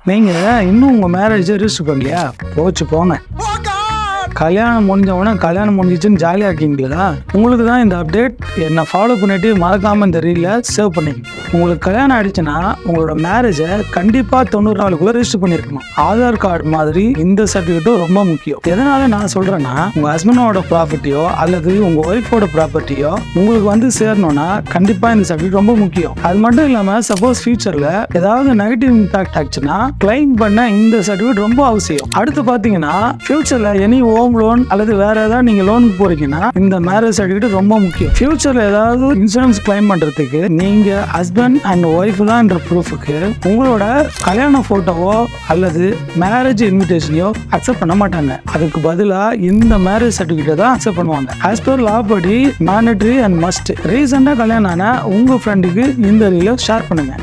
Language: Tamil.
நீங்கள் இன்னும் உங்கள் மேரேஜை ரிஜிஸ்டர் பண்ணலையா? போச்சு போங்க. கல்யாணம் முடிஞ்சவொடனே கல்யாணம் முடிஞ்சிச்சுன்னு ஜாலியாக இருக்கீங்களா? உங்களுக்கு தான் இந்த அப்டேட். என்னை ஃபாலோ பண்ணிவிட்டு மறக்காமல் இந்த ரீலில் சேவ் பண்ணிங்க. உங்களுக்கு கல்யாணம் ஆகிடுச்சுன்னா உங்களோட மேரேஜை கண்டிப்பாக 90 நாளுக்குள்ளே ரிஜிஸ்டர் பண்ணியிருக்கணும். ஆதார் கார்டு மாதிரி இந்த சர்டிஃபிகேட்டும் ரொம்ப முக்கியம். எதனால நான் சொல்கிறேன்னா, உங்கள் ஹஸ்பண்டோட ப்ராப்பர்ட்டியோ அல்லது உங்கள் ஒய்ஃபோட ப்ராப்பர்ட்டியோ உங்களுக்கு வந்து சேரணும்னா கண்டிப்பாக இந்த சர்டிஃபிகேட் ரொம்ப முக்கியம். அது மட்டும் இல்லாமல் சப்போஸ் ஃபியூச்சரில் ஏதாவது நெகட்டிவ் இம்பாக்ட் ஆச்சுன்னா கிளைம் பண்ண இந்த சர்டிஃபிகேட் ரொம்ப அவசியம். அடுத்து பார்த்தீங்கன்னா, ஃபியூச்சரில் எனி ஹோம் லோன் அல்லது வேற ஏதாவது நீங்க லோனுக்கு போறீங்கன்னா இந்த மேரேஜ் சர்டிஃபிகேட் ரொம்ப முக்கியம். ஃபியூச்சர்ல ஏதாவது இன்சூரன்ஸ் கிளைம் பண்றதுக்கு நீங்க ஹஸ்பண்ட் அண்ட் ஒய்ஃப் தான் ப்ரூஃபுக்கு உங்களோட கல்யாண போட்டோவோ அல்லது மேரேஜ் இன்விடேஷனையோ அக்செப்ட் பண்ண மாட்டாங்க. அதுக்கு பதிலா இந்த மேரேஜ் சர்டிஃபிகேட் தான் அக்செப்ட் பண்ணுவாங்க. ஆஸ் பர் லா படி மேண்டேட்டரி அண்ட் மஸ்ட். ரீசெண்டா கல்யாணம் ஆன உங்க ஃப்ரெண்டுக்கு இந்த ரீலை ஷேர் பண்ணுங்க.